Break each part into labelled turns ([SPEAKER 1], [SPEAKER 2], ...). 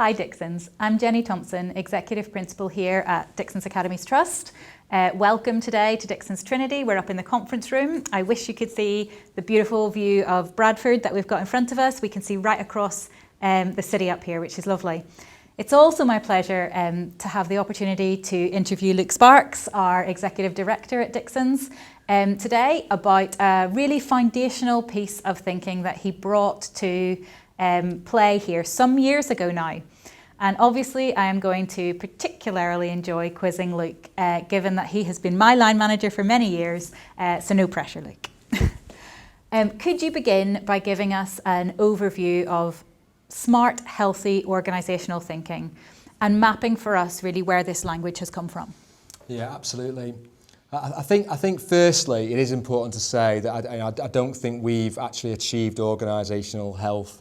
[SPEAKER 1] Hi Dixons, I'm Jenny Thompson, Executive Principal here at Dixons Academies Trust. Welcome today to Dixons Trinity. We're up in the conference room. I wish you could see the beautiful view of Bradford that we've got in front of us. We can see right across the city up here, which is lovely. It's also my pleasure to have the opportunity to interview Luke Sparks, our Executive Director at Dixons, today about a really foundational piece of thinking that he brought to play here some years ago now. And obviously I am going to particularly enjoy quizzing Luke, given that he has been my line manager for many years, so no pressure, Luke. Could you begin by giving us an overview of smart, healthy organisational thinking and mapping for us really where this language has come from?
[SPEAKER 2] Yeah, absolutely. I think firstly it is important to say that I don't think we've actually achieved organisational health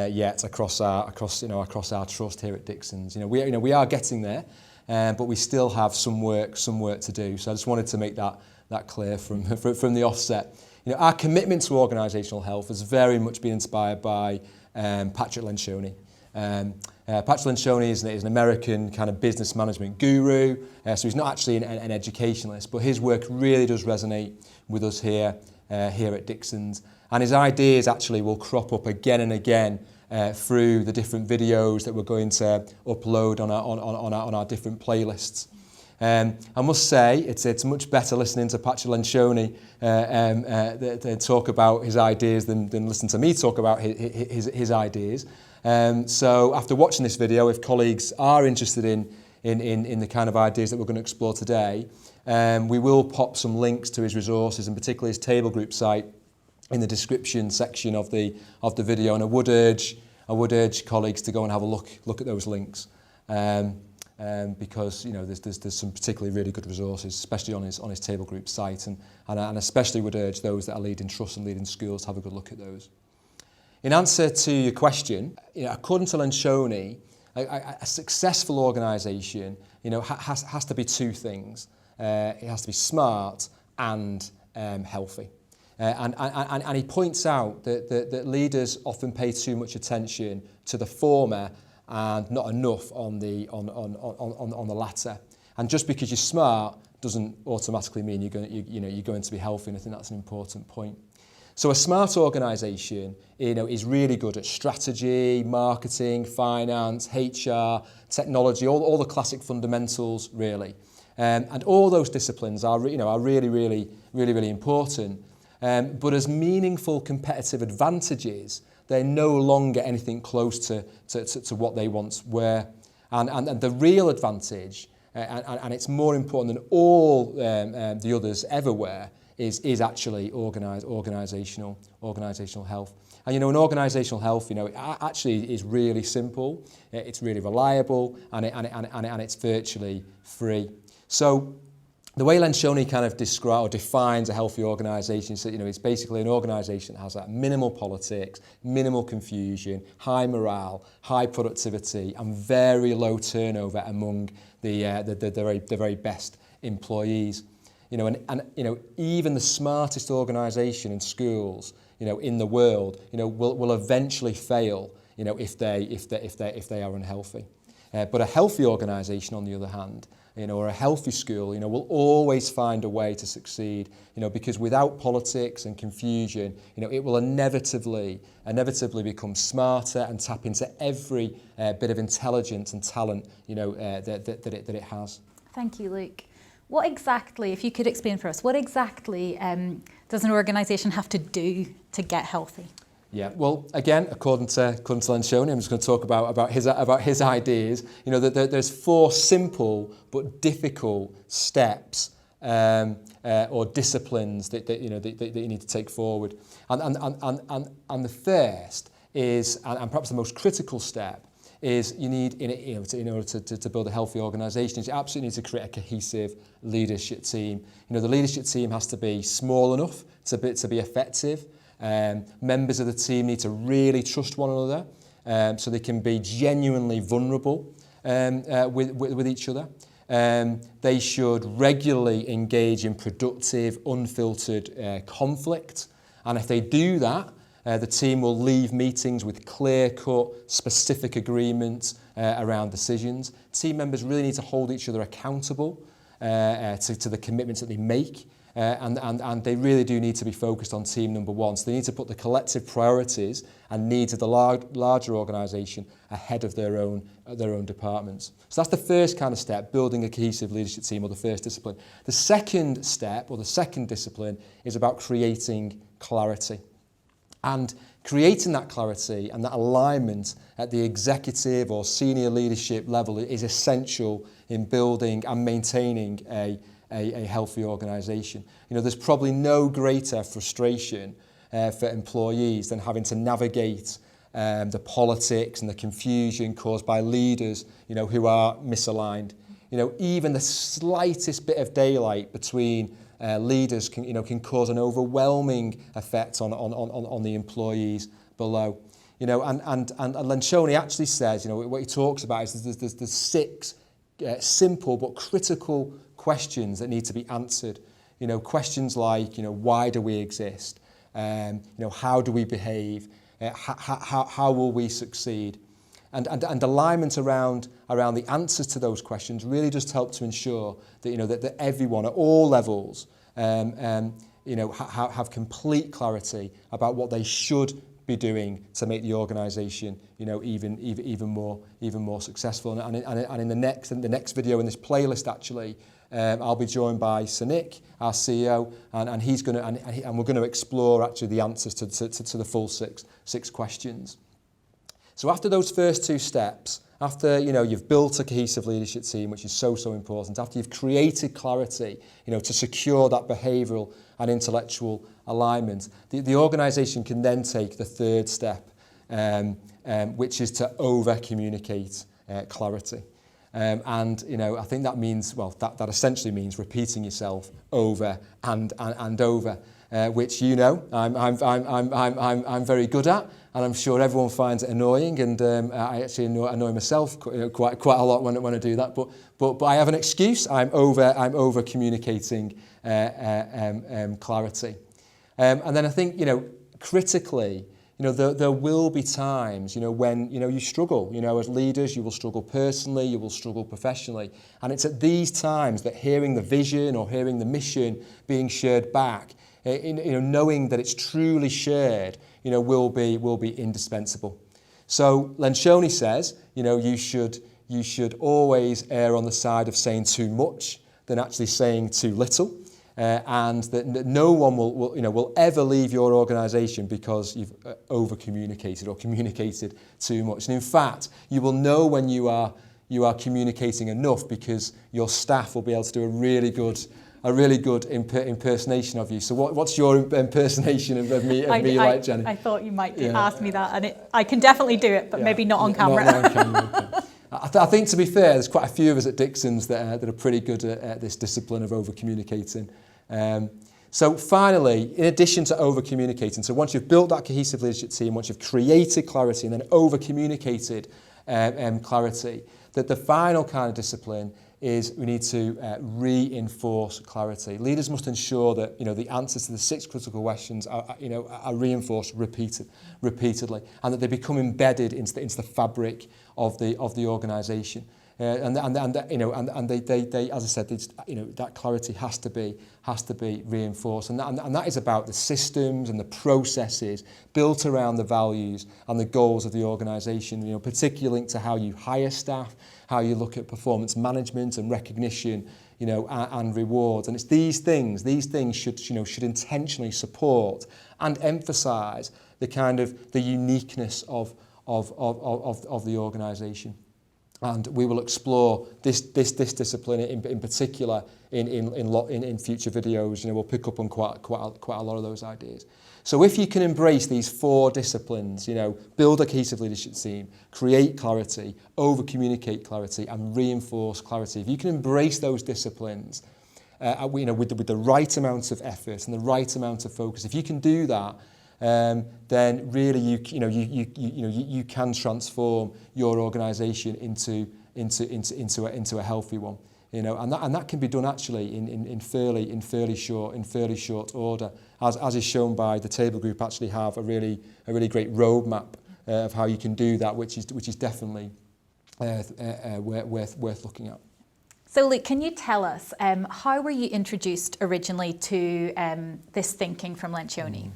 [SPEAKER 2] yet across our trust here at Dixons. We are getting there, but we still have some work to do. So I just wanted to make that clear from the offset. Our commitment to organisational health has very much been inspired by Patrick Lencioni. Patrick Lencioni is an American kind of business management guru, so he's not actually an educationalist, but his work really does resonate with us here at Dixons. And his ideas actually will crop up again and again through the different videos that we're going to upload on our different playlists. I must say it's much better listening to Patrick Lencioni talk about his ideas than listen to me talk about his ideas. So after watching this video, if colleagues are interested in the kind of ideas that we're going to explore today, we will pop some links to his resources, and particularly his table group site, in the description section of the video. And I would urge colleagues to go and have a look at those links, because there's some particularly really good resources, especially on his table group site, and especially would urge those that are leading trusts and leading schools to have a good look at those. In answer to your question, according to Lencioni, a successful organisation has to be two things. It has to be smart and healthy. And he points out that leaders often pay too much attention to the former and not enough on the latter. And just because you're smart doesn't automatically mean you're going to be healthy. And I think that's an important point. So a smart organisation, is really good at strategy, marketing, finance, HR, technology, all the classic fundamentals, really. And all those disciplines are really important. But as meaningful competitive advantages, they're no longer anything close to what they once were. And the real advantage, and it's more important than all the others ever were, is actually organisational health. And an organisational health, it actually is really simple, it's really reliable, and it's virtually free. So the way Lencioni kind of describes or defines a healthy organisation is that it's basically an organisation that has that minimal politics, minimal confusion, high morale, high productivity, and very low turnover among the very best employees. Even the smartest organisation in schools, in the world, will eventually fail, if they are unhealthy. But a healthy organisation, on the other hand, or a healthy school, will always find a way to succeed, because without politics and confusion, it will inevitably become smarter and tap into every bit of intelligence and talent, that it has.
[SPEAKER 1] Thank you, Luke. What exactly, if you could explain for us, what exactly does an organisation have to do to get healthy?
[SPEAKER 2] Yeah, well, again, according to Lencioni, I'm just going to talk about his ideas. There's 4 simple but difficult steps or disciplines that you need to take forward. And the first is, and perhaps the most critical step, is you need, in order to build a healthy organisation, is you absolutely need to create a cohesive leadership team. The leadership team has to be small enough to be effective. Members of the team need to really trust one another, so they can be genuinely vulnerable with each other. They should regularly engage in productive, unfiltered conflict. And if they do that, The team will leave meetings with clear-cut, specific agreements around decisions. Team members really need to hold each other accountable to the commitments that they make. And they really do need to be focused on team number one. So they need to put the collective priorities and needs of the larger organisation ahead of their own departments. So that's the first kind of step, building a cohesive leadership team, or the first discipline. The second step, or the second discipline, is about creating clarity. And creating that clarity and that alignment at the executive or senior leadership level is essential in building and maintaining a healthy organisation. You know, there's probably no greater frustration for employees than having to navigate the politics and the confusion caused by leaders, you know, who are misaligned. You know, even the slightest bit of daylight between leaders can cause an overwhelming effect on the employees below. You know, and Lencioni actually says, you know, what he talks about is there's 6 simple but critical questions that need to be answered. You know, questions like, you know, why do we exist? You know, how do we behave? How will we succeed? And alignment around the answers to those questions really just help to ensure that, you know, that everyone at all levels, you know, have complete clarity about what they should be doing to make the organisation, you know, even more successful. And in the next video in this playlist, actually, I'll be joined by Nick, our CEO, and he's going to and we're going to explore actually the answers to the full six questions. So after those first 2 steps, after, you know, you've built a cohesive leadership team, which is so important, after you've created clarity, you know, to secure that behavioural and intellectual alignment, the organisation can then take the third step, which is to over-communicate clarity. And, you know, I think that means, well, that essentially means repeating yourself over and over, which, you know, I'm very good at, and I'm sure everyone finds it annoying, and I actually annoy myself quite a lot when I do that. But I have an excuse. I'm over communicating clarity, and then I think, you know, critically, you know, there will be times, you know, when, you know, you struggle. You know, as leaders, you will struggle personally, you will struggle professionally. And it's at these times that hearing the vision or hearing the mission being shared back, you know, knowing that it's truly shared, you know, will be indispensable. So Lencioni says, you know, you should always err on the side of saying too much than actually saying too little. And that no one will ever leave your organisation because you've over-communicated or communicated too much. And in fact, you will know when you are communicating enough, because your staff will be able to do a really good impersonation of you. So what's your impersonation of me like, Jenny?
[SPEAKER 1] I thought you might ask me that, and I can definitely do it, but maybe not on camera.
[SPEAKER 2] Not on camera. I think, to be fair, there's quite a few of us at Dixons that are pretty good at this discipline of over-communicating. So finally, in addition to over-communicating, so once you've built that cohesive leadership team, once you've created clarity and then over-communicated clarity, that the final kind of discipline is we need to reinforce clarity. Leaders must ensure that, you know, the answers to the 6 critical questions are reinforced repeatedly, and that they become embedded into the fabric of the organisation. And they, as I said, that clarity has to be reinforced, and that is about the systems and the processes built around the values and the goals of the organisation. You know, particularly linked to how you hire staff, how you look at performance management and recognition, you know, and rewards. And it's these things should intentionally support and emphasise the uniqueness of the organisation. And we will explore this discipline in particular in future videos. You know, we'll pick up on quite a lot of those ideas. So if you can embrace these 4 disciplines, you know, build a cohesive leadership team, create clarity, over-communicate clarity, and reinforce clarity. If you can embrace those disciplines, you know, with the right amount of effort and the right amount of focus, if you can do that, then really you can transform your organisation into a healthy one. and that can be done actually in fairly short order, as is shown by the table group. Actually have a really great roadmap of how you can do that, which is definitely worth looking at.
[SPEAKER 1] So, Luke, can you tell us how were you introduced originally to this thinking from Lencioni?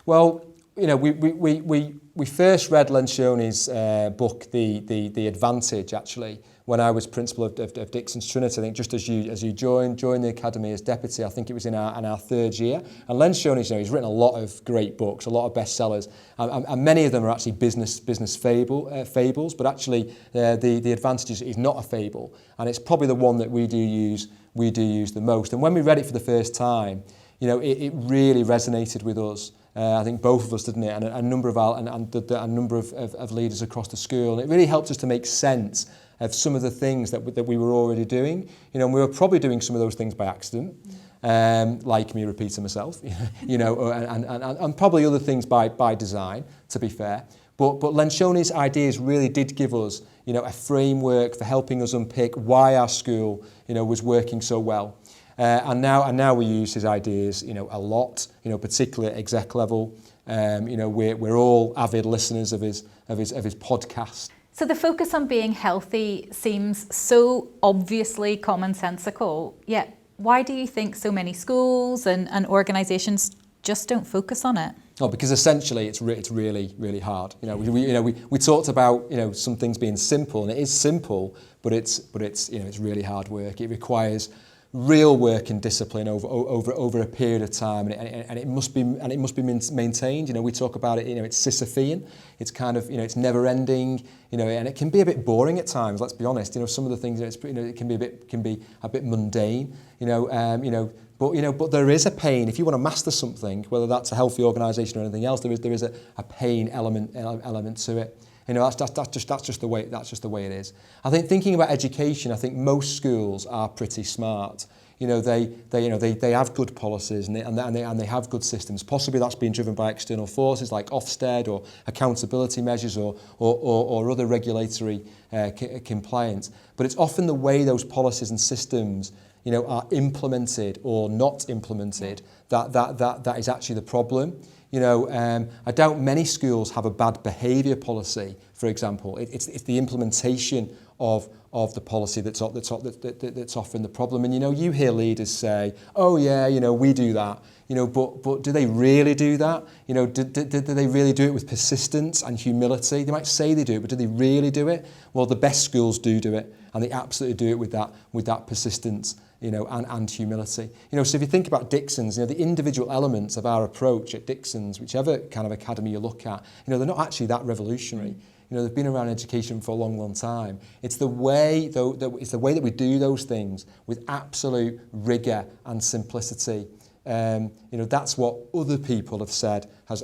[SPEAKER 2] Well, we first read Lencioni's book, The Advantage, actually, when I was principal of Dixons Trinity. I think just as you joined the academy as deputy, I think it was in our third year. And Lencioni's, he's written a lot of great books, a lot of bestsellers, and many of them are actually business fables. But actually, the Advantage is not a fable, and it's probably the one that we do use the most. And when we read it for the first time, it really resonated with us. I think both of us, didn't it? And a number of a number of leaders across the school. And it really helped us to make sense of some of the things that we were already doing. And we were probably doing some of those things by accident, like me repeating myself, and probably other things by design, to be fair. But Lencioni's ideas really did give us, a framework for helping us unpick why our school, was working so well. And now we use his ideas, a lot, particularly at exec level. We're all avid listeners of his podcast.
[SPEAKER 1] So the focus on being healthy seems so obviously commonsensical. Yet, why do you think so many schools and organisations just don't focus on it?
[SPEAKER 2] Oh, because essentially it's really hard. We talked about some things being simple, and it is simple, but it's really hard work. It requires real work and discipline over a period of time, and it must be maintained. We talk about it. It's Sisyphean. It's kind of it's never ending. And it can be a bit boring at times. Let's be honest. Some of the things it can be a bit mundane. But there is a pain if you want to master something, whether that's a healthy organisation or anything else. There is a pain element to it. That's just the way it is. I think thinking about education, I think most schools are pretty smart. They have good policies and they have good systems. Possibly that's been driven by external forces like Ofsted or accountability measures or other regulatory compliance. But it's often the way those policies and systems are implemented or not implemented that is actually the problem. I doubt many schools have a bad behaviour policy, for example. It's the implementation of the policy that's often the problem. And you hear leaders say, "Oh yeah, we do that." But do they really do that? Do they really do it with persistence and humility? They might say they do it, but do they really do it? Well, the best schools do it, and they absolutely do it with that persistence. And humility. So if you think about Dixons, the individual elements of our approach at Dixons, whichever kind of academy you look at, they're not actually that revolutionary. They've been around education for a long time. It's the way that we do those things with absolute rigour and simplicity. That's what other people have said has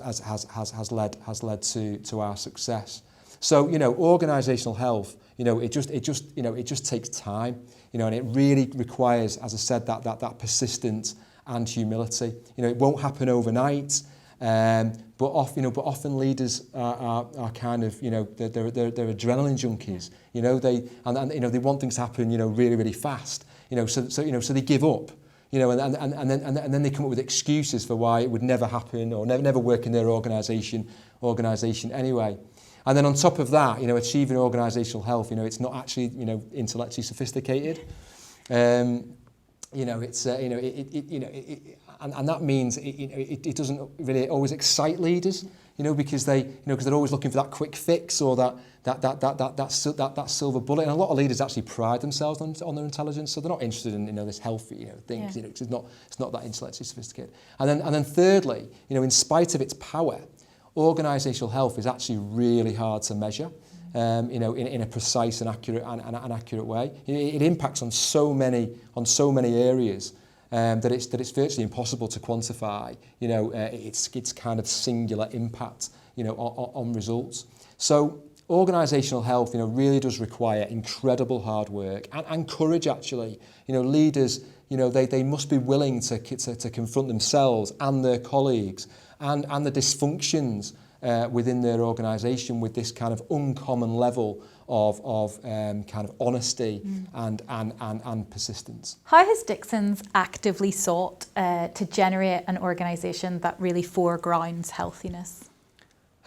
[SPEAKER 2] led to our success. So organisational health, it just takes time. And it really requires, as I said, that persistence and humility. It won't happen overnight, but often leaders are kind of they're adrenaline junkies. They want things to happen really fast. So they give up. And then they come up with excuses for why it would never happen or never work in their organisation anyway. And then on top of that, achieving organisational health, it's not actually, intellectually sophisticated. And that means it doesn't really always excite leaders, because they're always looking for that quick fix or that silver bullet. And a lot of leaders actually pride themselves on their intelligence, so they're not interested in this healthy things.
[SPEAKER 1] Yeah.
[SPEAKER 2] It's not that intellectually sophisticated. And then thirdly, in spite of its power, organisational health is actually really hard to measure, in a precise and accurate way. It impacts on so many areas that it's virtually impossible to quantify. Its kind of singular impact, on results. So organisational health, really does require incredible hard work and courage. Actually, leaders, they must be willing to confront themselves and their colleagues and the dysfunctions within their organisation with this kind of uncommon level of kind of honesty and persistence.
[SPEAKER 1] How has Dixons actively sought to generate an organisation that really foregrounds healthiness?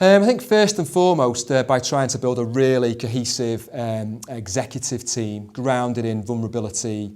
[SPEAKER 2] I think first and foremost by trying to build a really cohesive executive team grounded in vulnerability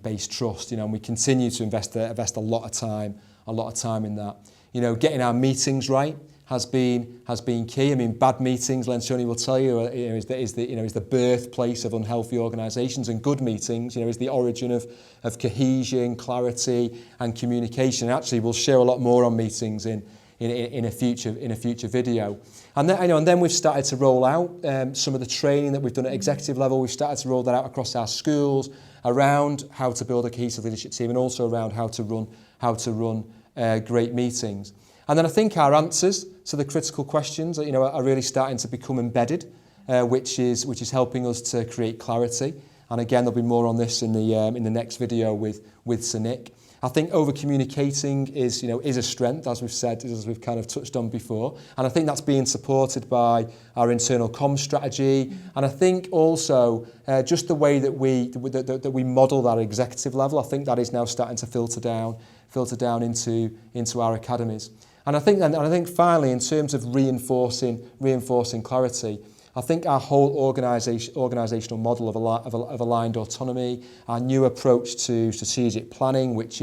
[SPEAKER 2] based trust, and we continue to invest a lot of time in that. Getting our meetings right has been key. I mean, bad meetings, Lencioni will tell you, is the birthplace of unhealthy organisations, and good meetings, is the origin of cohesion, clarity, and communication. And actually, we'll share a lot more on meetings in a future video. And then we've started to roll out some of the training that we've done at executive level. We've started to roll that out across our schools around how to build a cohesive leadership team, and also around how to run great meetings. And then I think our answers to the critical questions, are really starting to become embedded, which is helping us to create clarity. And again, there'll be more on this in the next video with Sir Nick. I think over-communicating is a strength, as we've said, as we've kind of touched on before. And I think that's being supported by our internal comms strategy. And I think also just the way that we model that at executive level, I think that is now starting to filter down into our academies. And I think finally, in terms of reinforcing clarity, I think our whole organisational model of aligned autonomy, our new approach to strategic planning, which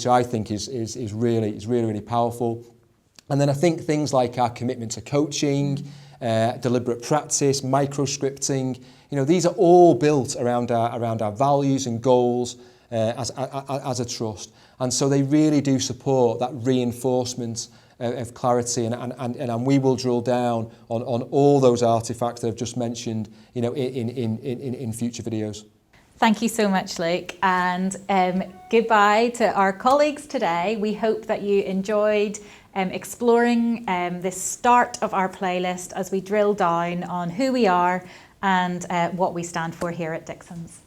[SPEAKER 2] I think is really powerful. And then I think things like our commitment to coaching, deliberate practice, micro-scripting, these are all built around our values and goals as a trust. And so they really do support that reinforcement of clarity, and we will drill down on all those artifacts that I've just mentioned, in future videos.
[SPEAKER 1] Thank you so much, Luke, and goodbye to our colleagues today. We hope that you enjoyed exploring this start of our playlist as we drill down on who we are and what we stand for here at Dixons.